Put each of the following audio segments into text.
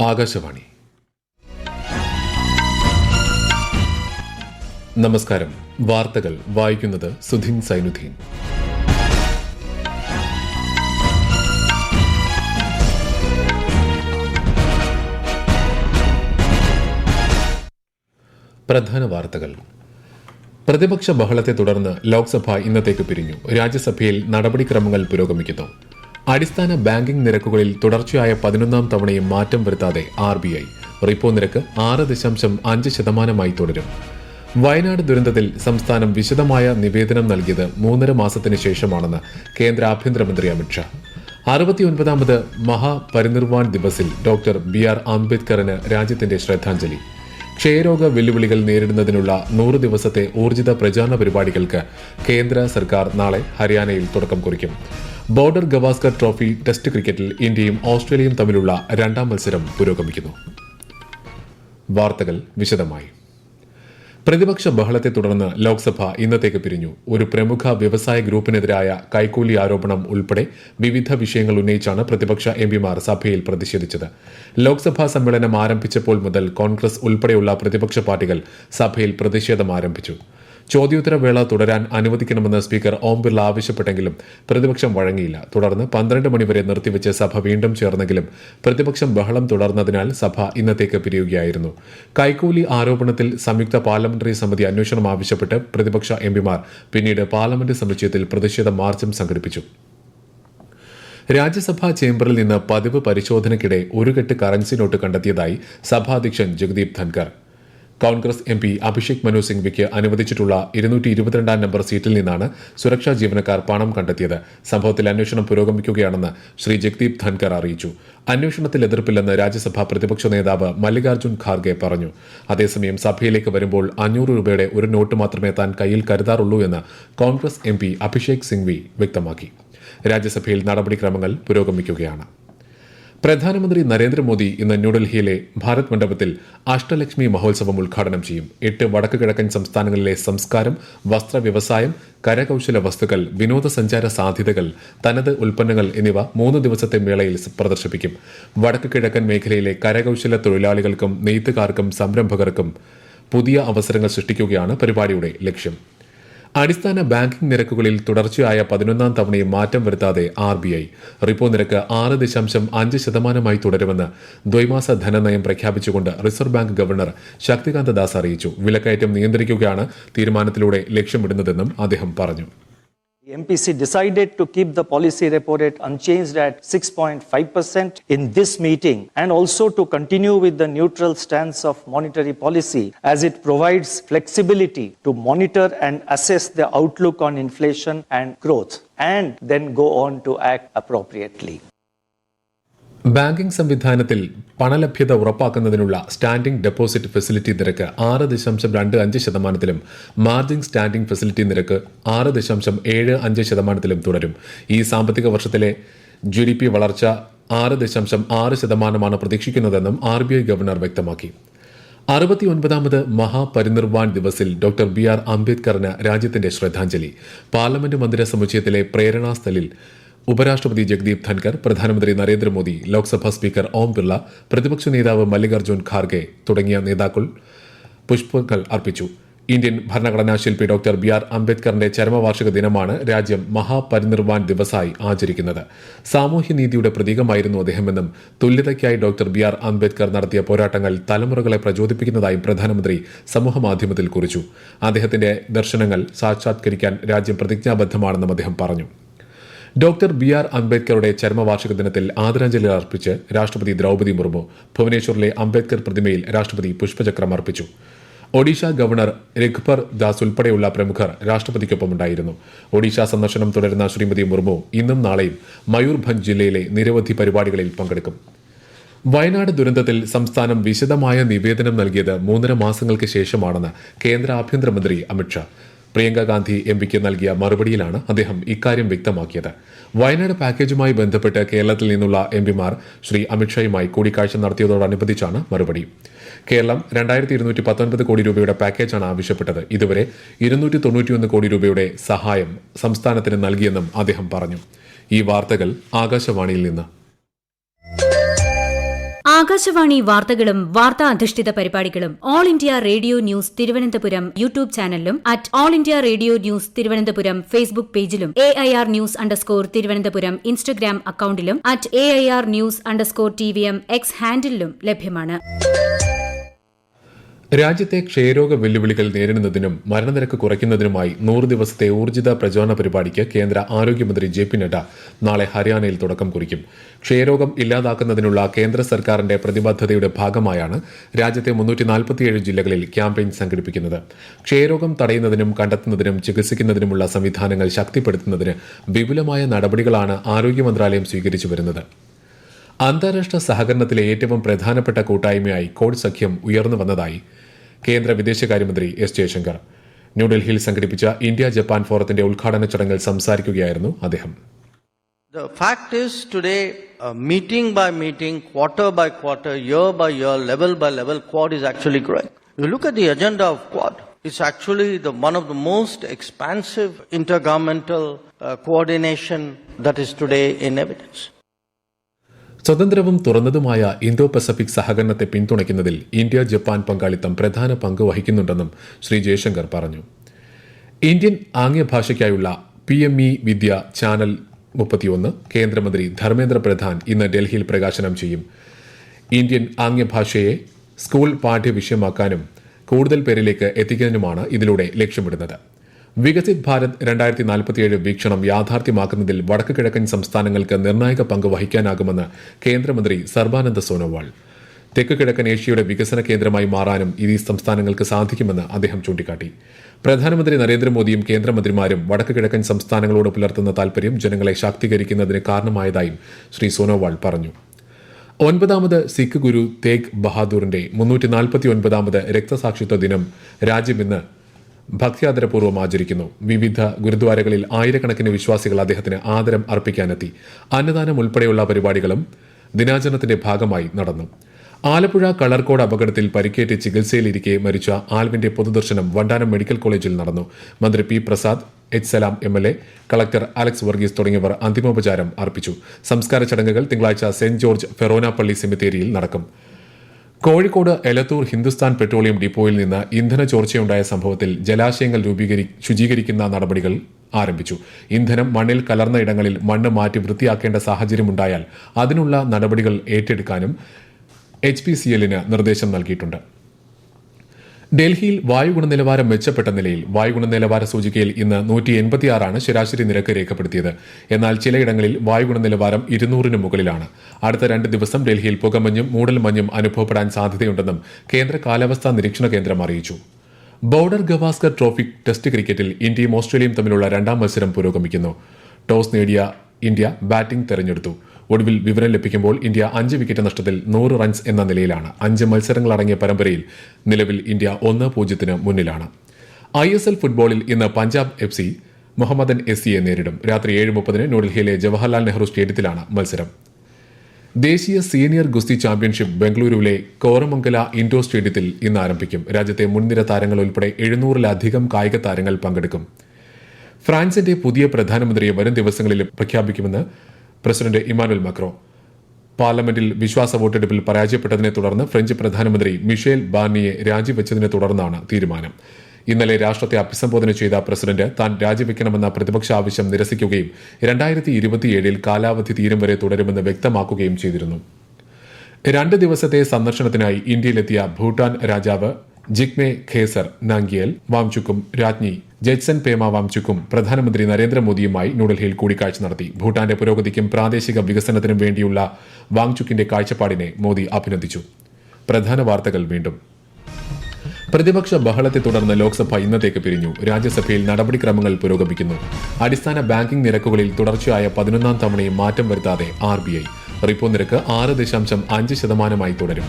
ആകാശവാണി. നമസ്കാരം. വാർത്തകൾ വായിക്കുന്നത് സുധിൻ സൈനുദ്ദീൻ. പ്രധാന വാർത്തകൾ. പ്രതിപക്ഷ ബഹളത്തെ തുടർന്ന് ലോക്സഭ ഇന്നത്തേക്ക് പിരിഞ്ഞു. രാജ്യസഭയിൽ നടപടിക്രമങ്ങൾ പുരോഗമിക്കുന്നു. അടിസ്ഥാന ബാങ്കിംഗ് നിരക്കുകളിൽ തുടർച്ചയായ 11ാം തവണയും മാറ്റം വരുത്താതെ RBI. റിപ്പോ നിരക്ക് 6.5% തുടരും. വയനാട് ദുരന്തത്തിൽ സംസ്ഥാനം വിശദമായ നിവേദനം നൽകിയത് 3.5 മാസത്തിന് ശേഷമാണെന്ന് കേന്ദ്ര ആഭ്യന്തരമന്ത്രി അമിത്ഷാ. 69ാമത് മഹാപരിനിർവാൺ ദിവസിൽ ഡോക്ടർ BR അംബേദ്കറിന് രാജ്യത്തിന്റെ ശ്രദ്ധാഞ്ജലി. ക്ഷയരോഗ വെല്ലുവിളികൾ നേരിടുന്നതിനുള്ള 100 ദിവസത്തെ ഊർജിത പ്രചാരണ പരിപാടികൾക്ക് കേന്ദ്ര സർക്കാർ നാളെ ഹരിയാനയിൽ തുടക്കം കുറിക്കും. ബോർഡർ ഗവാസ്കർ ട്രോഫി ടെസ്റ്റ് ക്രിക്കറ്റിൽ ഇന്ത്യയും ഓസ്ട്രേലിയയും തമ്മിലുള്ള 2ാം മത്സരം പുരോഗമിക്കുന്നു. വാർത്തകൾ വിശദമായി. പ്രതിപക്ഷ ബഹളത്തെ തുടർന്ന് ലോക്സഭ ഇന്നത്തേക്ക് പിരിഞ്ഞു. ഒരു പ്രമുഖ വ്യവസായ ഗ്രൂപ്പിനെതിരായ കൈക്കൂലി ആരോപണം ഉൾപ്പെടെ വിവിധ വിഷയങ്ങൾ ഉന്നയിച്ചാണ് പ്രതിപക്ഷ MPമാർ സഭയിൽ പ്രതിഷേധിച്ചത്. ലോക്സഭാ സമ്മേളനം ആരംഭിച്ചപ്പോൾ മുതൽ കോൺഗ്രസ് ഉൾപ്പെടെയുള്ള പ്രതിപക്ഷ പാർട്ടികൾ സഭയിൽ പ്രതിഷേധം ആരംഭിച്ചു. ചോദ്യോത്തരവേള തുടരാൻ അനുവദിക്കണമെന്ന് സ്പീക്കർ ഓം ബിർള ആവശ്യപ്പെട്ടെങ്കിലും പ്രതിപക്ഷം വഴങ്ങിയില്ല. തുടർന്ന് 12 മണിവരെ നിർത്തിവെച്ച് സഭ വീണ്ടും ചേർന്നെങ്കിലും പ്രതിപക്ഷം ബഹളം തുടർന്നതിനാൽ സഭ ഇന്നത്തേക്ക് പിരിയുകയായിരുന്നു. കൈക്കൂലി ആരോപണത്തിൽ സംയുക്ത പാർലമെന്ററി സമിതി അന്വേഷണം ആവശ്യപ്പെട്ട് പ്രതിപക്ഷ MPമാർ പിന്നീട് പാർലമെന്റ് സമുച്ചയത്തിൽ പ്രതിഷേധ മാർച്ചും സംഘടിപ്പിച്ചു. രാജ്യസഭാ ചേംബറിൽ നിന്ന് പതിവ് പരിശോധനയ്ക്കിടെ ഒരു കെട്ട് കറൻസി നോട്ട് കണ്ടെത്തിയതായി സഭാധ്യക്ഷൻ ജഗദീപ് ധൻകർ. കോൺഗ്രസ് MP അഭിഷേക് മനു സിംഗ്വിക്ക് അനുവദിച്ചിട്ടുള്ള 222ാം നമ്പർ സീറ്റിൽ നിന്നാണ് സുരക്ഷാ ജീവനക്കാർ പണം കണ്ടെത്തിയത്. സംഭവത്തിൽ അന്വേഷണം പുരോഗമിക്കുകയാണെന്ന് ശ്രീ ജഗദീപ് ധൻകർ അറിയിച്ചു. അന്വേഷണത്തിൽ എതിർപ്പില്ലെന്ന് രാജ്യസഭാ പ്രതിപക്ഷ നേതാവ് മല്ലികാർജ്ജുൻ ഖാർഗെ പറഞ്ഞു. അതേസമയം സഭയിലേക്ക് വരുമ്പോൾ 500 രൂപയുടെ ഒരു നോട്ട് മാത്രമേ താൻ കയ്യിൽ കരുതാറുള്ളൂ എന്ന് കോൺഗ്രസ് MP അഭിഷേക് സിംഗ്വി വ്യക്തമാക്കി. രാജ്യസഭയിൽ നടപടിക്രമങ്ങൾ പുരോഗമിക്കുകയാണ്. പ്രധാനമന്ത്രി നരേന്ദ്രമോദി ഇന്ന് ന്യൂഡൽഹിയിലെ ഭാരത് മണ്ഡപത്തിൽ അഷ്ടലക്ഷ്മി മഹോത്സവം ഉദ്ഘാടനം ചെയ്യും. 8 വടക്ക് കിഴക്കൻ സംസ്ഥാനങ്ങളിലെ സംസ്കാരം, വസ്ത്ര വ്യവസായം, കരകൌശല വസ്തുക്കൾ, വിനോദസഞ്ചാര സാധ്യതകൾ, തനത് ഉൽപ്പന്നങ്ങൾ എന്നിവ 3 ദിവസത്തെ മേളയിൽ പ്രദർശിപ്പിക്കും. വടക്ക് കിഴക്കൻ മേഖലയിലെ കരകൌശല തൊഴിലാളികൾക്കും നെയ്ത്തുകാർക്കും സംരംഭകർക്കും പുതിയ അവസരങ്ങൾ സൃഷ്ടിക്കുകയാണ് പരിപാടിയുടെ ലക്ഷ്യം. അടിസ്ഥാന ബാങ്കിംഗ് നിരക്കുകളിൽ തുടർച്ചയായ 11ാം തവണയും മാറ്റം വരുത്താതെ RBI. റിപ്പോ നിരക്ക് 6.5% തുടരുമെന്ന് ദ്വൈമാസ ധനനയം പ്രഖ്യാപിച്ചുകൊണ്ട് reserve bank governor Shaktikanta Das അറിയിച്ചു. വിലക്കയറ്റം നിയന്ത്രിക്കുകയാണ് തീരുമാനത്തിലൂടെ ലക്ഷ്യമിടുന്നതെന്നും അദ്ദേഹം പറഞ്ഞു. The MPC decided to keep the policy repo rate unchanged at 6.5% in this meeting and also to continue with the neutral stance of monetary policy as it provides flexibility to monitor and assess the outlook on inflation and growth and then go on to act appropriately. Banking സംവിധാനത്തിൽ പണലഭ്യത ഉറപ്പാക്കുന്നതിനുള്ള standing deposit facility നിരക്ക് 6.25%, margin standing facility നിരക്ക് 6.75% തുടരും. ഈ സാമ്പത്തിക വർഷത്തിലെ GDP വളർച്ച 6.6% പ്രതീക്ഷിക്കുന്നതെന്നും RBI governor വ്യക്തമാക്കി. 69ാമത് മഹാപരിനിർവാൺ ദിവസിൽ ഡോക്ടർ BR അംബേദ്കറിന് രാജ്യത്തിന്റെ ശ്രദ്ധാഞ്ജലി. പാർലമെന്റ് മന്ദിര സമുച്ചയത്തിലെ പ്രേരണാസ്ഥലിൽ ഉപരാഷ്ട്രപതി ജഗദീപ് ധൻകർ, പ്രധാനമന്ത്രി നരേന്ദ്രമോദി, ലോക്സഭാ സ്പീക്കർ ഓം ബിർള, പ്രതിപക്ഷ നേതാവ് മല്ലികാർജ്ജുൻ ഖാർഗെ തുടങ്ങിയ നേതാക്കൾ പുഷ്പങ്ങൾ അർപ്പിച്ചു. ഇന്ത്യൻ ഭരണഘടനാ ശില്പി ഡോക്ടർ BR അംബേദ്കറിന്റെ ചരമവാർഷിക ദിനമാണ് രാജ്യം മഹാപരിനിർവാൺ ദിവസായി ആചരിക്കുന്നത്. സാമൂഹ്യനീതിയുടെ പ്രതീകമായിരുന്നു അദ്ദേഹമെന്നും തുല്യതയ്ക്കായി ഡോക്ടർ BR അംബേദ്കർ നടത്തിയ പോരാട്ടങ്ങൾ തലമുറകളെ പ്രചോദിപ്പിക്കുന്നതായും പ്രധാനമന്ത്രി സമൂഹമാധ്യമത്തിൽ കുറിച്ചു. അദ്ദേഹത്തിന്റെ ദർശനങ്ങൾ സാക്ഷാത്കരിക്കാൻ രാജ്യം പ്രതിജ്ഞാബദ്ധമാണെന്നും അദ്ദേഹം പറഞ്ഞു. ഡോക്ടർ BR അംബേദ്കറുടെ ചരമവാർഷിക ദിനത്തിൽ ആദരാഞ്ജലി അർപ്പിച്ച് രാഷ്ട്രപതി ദ്രൌപദി മുർമു ഭുവനേശ്വറിലെ അംബേദ്കർ പ്രതിമയിൽ രാഷ്ട്രപതി പുഷ്പചക്രം അർപ്പിച്ചു. ഒഡീഷ ഗവർണർ രഘുബർ ദാസ് ഉൾപ്പെടെയുള്ള പ്രമുഖർ രാഷ്ട്രപതിക്കൊപ്പമുണ്ടായിരുന്നു. ഒഡീഷ സന്ദർശനം തുടരുന്ന ശ്രീമതി മുർമു ഇന്നും നാളെയും മയൂർഭഞ്ച് ജില്ലയിലെ നിരവധി പരിപാടികളിൽ പങ്കെടുക്കും. വയനാട് ദുരന്തത്തിൽ സംസ്ഥാനം വിശദമായ നിവേദനം നൽകിയത് 3.5 മാസങ്ങൾക്ക് ശേഷമാണെന്ന് കേന്ദ്ര ആഭ്യന്തരമന്ത്രി അമിത്ഷാ. പ്രിയങ്ക ഗാന്ധി MPക്ക് നൽകിയ മറുപടിയിലാണ് അദ്ദേഹം ഇക്കാര്യം വ്യക്തമാക്കിയത്. വയനാട് പാക്കേജുമായി ബന്ധപ്പെട്ട് കേരളത്തിൽ നിന്നുള്ള MPമാർ ശ്രീ അമിത്ഷായുമായി കൂടിക്കാഴ്ച നടത്തിയതോടനുബന്ധിച്ചാണ് മറുപടി. കേരളം 2219 കോടി രൂപയുടെ പാക്കേജാണ് ആവശ്യപ്പെട്ടത്. ഇതുവരെ 291 കോടി രൂപയുടെ സഹായം സംസ്ഥാനത്തിന് നൽകിയെന്നും അദ്ദേഹം പറഞ്ഞു. ഈ വാർത്തകൾ ആകാശവാണിയിൽ നിന്ന്. ആകാശവാണി വാർത്തകളും വാർത്താ അധിഷ്ഠിത പരിപാടികളും all India radio news Thiruvananthapuram YouTube ചാനലിലും at all India radio news Thiruvananthapuram Facebook പേജിലും AIR ന്യൂസ് തിരുവനന്തപുരം ഇൻസ്റ്റഗ്രാം അക്കൌണ്ടിലും അറ്റ് AIR ന്യൂസ്_TVM X ഹാൻഡിലും ലഭ്യമാണ്. രാജ്യത്തെ ക്ഷയരോഗ വെല്ലുവിളികൾ നേരിടുന്നതിനും മരണനിരക്ക് കുറയ്ക്കുന്നതിനുമായി 100 ദിവസത്തെ ഊർജിത പ്രചോദന പരിപാടിക്ക് കേന്ദ്ര ആരോഗ്യമന്ത്രി JP നഡ്ഡ നാളെ ഹരിയാനയിൽ തുടക്കം കുറിക്കും. ക്ഷയരോഗം ഇല്ലാതാക്കുന്നതിനുള്ള കേന്ദ്ര സർക്കാരിന്റെ പ്രതിബദ്ധതയുടെ ഭാഗമായാണ് രാജ്യത്തെ 347 ജില്ലകളിൽ ക്യാമ്പയിൻ സംഘടിപ്പിക്കുന്നത്. ക്ഷയരോഗം തടയുന്നതിനും കണ്ടെത്തുന്നതിനും ചികിത്സിക്കുന്നതിനുമുള്ള സംവിധാനങ്ങൾ ശക്തിപ്പെടുത്തുന്നതിന് വിപുലമായ നടപടികളാണ് ആരോഗ്യ മന്ത്രാലയം സ്വീകരിച്ചു വരുന്നത്. അന്താരാഷ്ട്ര സഹകരണത്തിലെ ഏറ്റവും പ്രധാനപ്പെട്ട കൂട്ടായ്മയായി ക്വാഡ് സഖ്യം ഉയർന്നു വന്നതായി കേന്ദ്ര വിദേശകാര്യമന്ത്രി S. ജയശങ്കർ ന്യൂഡൽഹിയിൽ സംഘടിപ്പിച്ച ഇന്ത്യ ജപ്പാൻ ഫോറത്തിന്റെ ഉദ്ഘാടന ചടങ്ങിൽ സംസാരിക്കുകയായിരുന്നു അദ്ദേഹം. The fact is today, meeting by meeting, quarter by quarter, year by year, level by level, Quad is actually growing. You look at the agenda of Quad, it's actually one of the most expansive intergovernmental coordination that is today in evidence. സ്വതന്ത്രവും തുറന്നതുമായ Indo Pacific സഹകരണത്തെ പിന്തുണയ്ക്കുന്നതിൽ India Japan പങ്കാളിത്തം പ്രധാന പങ്ക് വഹിക്കുന്നുണ്ടെന്നും ശ്രീ ജയശങ്കർ പറഞ്ഞു. Indian ആംഗ്യഭാഷയ്ക്കായുള്ള PME വിദ്യ channel 31 കേന്ദ്രമന്ത്രി ധർമ്മേന്ദ്ര പ്രധാൻ ഇന്ന് ഡൽഹിയിൽ പ്രകാശനം ചെയ്യും. ഇന്ത്യൻ ആംഗ്യഭാഷയെ സ്കൂൾ പാഠ്യവിഷയമാക്കാനും കൂടുതൽ പേരിലേക്ക് എത്തിക്കുന്നതിനുമാണ് ഇതിലൂടെ ലക്ഷ്യമിടുന്നത്. വികസിത് ഭാരത് 2047 വീക്ഷണം യാഥാർത്ഥ്യമാക്കുന്നതിൽ വടക്ക് കിഴക്കൻ സംസ്ഥാനങ്ങൾക്ക് നിർണായക പങ്ക് വഹിക്കാനാകുമെന്ന് കേന്ദ്രമന്ത്രി സർബാനന്ദ സോനോവാൾ. തെക്ക് കിഴക്കൻ ഏഷ്യയുടെ വികസന കേന്ദ്രമായി മാറാനും ഈ സംസ്ഥാനങ്ങൾക്ക് സാധിക്കുമെന്ന് അദ്ദേഹം ചൂണ്ടിക്കാട്ടി. പ്രധാനമന്ത്രി നരേന്ദ്രമോദിയും കേന്ദ്രമന്ത്രിമാരും വടക്ക് കിഴക്കൻ സംസ്ഥാനങ്ങളോട് പുലർത്തുന്ന താൽപര്യം ജനങ്ങളെ ശാക്തീകരിക്കുന്നതിന് കാരണമായതായും ശ്രീ സോനോവാൾ പറഞ്ഞു. 9ാമത് സിഖ് ഗുരു തേഗ് ബഹാദൂറിന്റെ 349ാമത് രക്തസാക്ഷിത്വ ദിനം രാജ്യം ഇന്ന് ഭക്ത്യാദരപൂർവ്വം ആചരിക്കുന്നു. വിവിധ ഗുരുദ്വാരകളിൽ ആയിരക്കണക്കിന് വിശ്വാസികൾ അദ്ദേഹത്തിന് ആദരം അർപ്പിക്കാനെത്തി. അന്നദാനം ഉൾപ്പെടെയുള്ള പരിപാടികളും ദിനാചരണത്തിന്റെ ഭാഗമായി നടന്നു. ആലപ്പുഴ കളർക്കോട് അപകടത്തിൽ പരിക്കേറ്റ് ചികിത്സയിലിരിക്കെ മരിച്ച ആൽവിന്റെ പൊതുദർശനം വണ്ടാനം മെഡിക്കൽ കോളേജിൽ നടന്നു. മന്ത്രി P. പ്രസാദ്, H. സലാം MLA, കളക്ടർ അലക്സ് വർഗീസ് തുടങ്ങിയവർ അന്തിമോപചാരം അർപ്പിച്ചു. സംസ്കാര ചടങ്ങുകൾ തിങ്കളാഴ്ച സെന്റ് ജോർജ് ഫെറോന പള്ളി സെമിത്തേരിയിൽ നടക്കും. കോഴിക്കോട് എലത്തൂർ ഹിന്ദുസ്ഥാൻ പെട്രോളിയം ഡിപ്പോയിൽ നിന്ന് ഇന്ധന ചോർച്ചയുണ്ടായ സംഭവത്തിൽ ജലാശയങ്ങൾ ശുചീകരിക്കുന്ന നടപടികൾ ആരംഭിച്ചു. ഇന്ധനം മണ്ണിൽ കലർന്ന ഇടങ്ങളിൽ മണ്ണ് മാറ്റി വൃത്തിയാക്കേണ്ട സാഹചര്യമുണ്ടായാൽ അതിനുള്ള നടപടികൾ ഏറ്റെടുക്കാനും HPCLന് നിർദ്ദേശം നൽകിയിട്ടുണ്ട്. ഡൽഹിയിൽ വായു ഗുണനിലവാരം മെച്ചപ്പെട്ട നിലയിൽ. വായു ഗുണനിലവാര സൂചികയിൽ ഇന്ന് 186 ശരാശരി നിരക്ക് രേഖപ്പെടുത്തിയത്. എന്നാൽ ചിലയിടങ്ങളിൽ വായു ഗുണനിലവാരം 200 മുകളിലാണ്. അടുത്ത 2 ദിവസം ഡൽഹിയിൽ പുകമഞ്ഞും മൂടൽമഞ്ഞും അനുഭവപ്പെടാൻ സാധ്യതയുണ്ടെന്നും കേന്ദ്ര കാലാവസ്ഥാ നിരീക്ഷണ കേന്ദ്രം അറിയിച്ചു. ബോർഡർ ഗവാസ്കർ ട്രോഫി ടെസ്റ്റ് ക്രിക്കറ്റിൽ ഇന്ത്യയും ഓസ്ട്രേലിയയും തമ്മിലുള്ള 2ാം മത്സരം പുരോഗമിക്കുന്നു. ടോസ് നേടിയ ഇന്ത്യ ബാറ്റിംഗ് തെരഞ്ഞെടുത്തു. ഒടുവിൽ വിവരം ലഭിക്കുമ്പോൾ ഇന്ത്യ 5 വിക്കറ്റ് നഷ്ടത്തിൽ 100 റൺസ് എന്ന നിലയിലാണ്. 5 മത്സരങ്ങളടങ്ങിയ പരമ്പരയിൽ നിലവിൽ ഇന്ത്യ 1-0 മുന്നിലാണ്. ISL ഫുട്ബോളിൽ ഇന്ന് പഞ്ചാബ് FC മുഹമ്മദൻ SCയെ നേരിടും. രാത്രി 7:30 ന്യൂഡൽഹിയിലെ ജവഹർലാൽ നെഹ്റു സ്റ്റേഡിയത്തിലാണ് മത്സരം. ദേശീയ സീനിയർ ഗുസ്തി ചാമ്പ്യൻഷിപ്പ് ബംഗളൂരുവിലെ കോറമംഗല ഇൻഡോർ സ്റ്റേഡിയത്തിൽ ഇന്ന് ആരംഭിക്കും. രാജ്യത്തെ മുൻനിര താരങ്ങൾ ഉൾപ്പെടെ 700-ലധികം കായിക താരങ്ങൾ പങ്കെടുക്കും. ഫ്രാൻസിന്റെ പുതിയ പ്രധാനമന്ത്രിയെ വരും ദിവസങ്ങളിൽ പ്രഖ്യാപിക്കുമെന്ന് പ്രസിഡന്റ് ഇമാനുവൽ മാക്രോ. പാർലമെന്റിൽ വിശ്വാസ വോട്ടെടുപ്പിൽ പരാജയപ്പെട്ടതിനെ തുടർന്ന് ഫ്രഞ്ച് പ്രധാനമന്ത്രി മിഷേൽ ബാർണിയെ രാജിവെച്ചതിനെ തുടർന്നാണ് തീരുമാനം. ഇന്നലെ രാഷ്ട്രത്തെ അഭിസംബോധന ചെയ്ത പ്രസിഡന്റ് താൻ രാജിവെക്കണമെന്ന പ്രതിപക്ഷ ആവശ്യം നിരസിക്കുകയും 2027 കാലാവധി തീരും വരെ തുടരുമെന്ന് വ്യക്തമാക്കുകയും ചെയ്തിരുന്നു. 2 ദിവസത്തെ സന്ദർശനത്തിനായി ഇന്ത്യയിലെത്തിയ ഭൂട്ടാൻ രാജാവ് ജിഗ്മെ ഖേസർ നാംഗ്യേൽ വാങ്ചുക്കും രാജ്ഞി ജെറ്റ്സൻ പേമ വാങ്ചുക്കും പ്രധാനമന്ത്രി നരേന്ദ്രമോദിയുമായി ന്യൂഡൽഹിയിൽ കൂടിക്കാഴ്ച നടത്തി. ഭൂട്ടാന്റെ പുരോഗതിക്കും പ്രാദേശിക വികസനത്തിനും വേണ്ടിയുള്ള വാങ്ചുക്കിന്റെ കാഴ്ചപ്പാടിനെ മോദി അഭിനന്ദിച്ചു. പ്രധാന വാർത്തകൾ വീണ്ടും. പ്രതിപക്ഷ ബഹളത്തെ തുടർന്ന് ലോക്സഭ ഇന്നത്തേക്ക് പിരിഞ്ഞു. രാജ്യസഭയിൽ നടപടിക്രമങ്ങൾ പുരോഗമിക്കുന്നു. അടിസ്ഥാന ബാങ്കിംഗ് നിരക്കുകളിൽ തുടർച്ചയായ 11ാം തവണയും മാറ്റം വരുത്താതെ RBI. റിപ്പോ നിരക്ക് 6.5% തുടരും.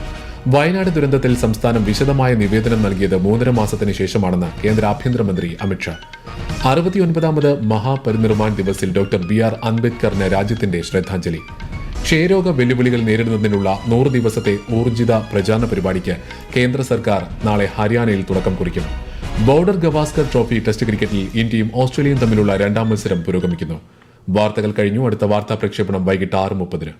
വയനാട് ദുരന്തത്തിൽ സംസ്ഥാനം വിശദമായ നിവേദനം നൽകിയത് 3.5 മാസത്തിന് ശേഷമാണെന്ന് കേന്ദ്ര ആഭ്യന്തരമന്ത്രി അമിത്ഷാ. 69ാമത് മഹാപരിനിർവാൺ ദിവസിൽ ഡോക്ടർ BR അംബേദ്കറിന് രാജ്യത്തിന്റെ ശ്രദ്ധാഞ്ജലി. ക്ഷയരോഗ വെല്ലുവിളികൾ നേരിടുന്നതിനുള്ള 100 ദിവസത്തെ ഊർജിത പ്രചാരണ പരിപാടിക്ക് കേന്ദ്ര സർക്കാർ നാളെ ഹരിയാനയിൽ തുടക്കം കുറിക്കും. ബോർഡർ ഗവാസ്കർ ട്രോഫി ടെസ്റ്റ് ക്രിക്കറ്റിൽ ഇന്ത്യയും ഓസ്ട്രേലിയയും തമ്മിലുള്ള 2ാം മത്സരം പുരോഗമിക്കുന്നു. വാർത്തകൾ കഴിഞ്ഞു. അടുത്ത വാർത്താ പ്രക്ഷേപണം വൈകിട്ട് 6:30.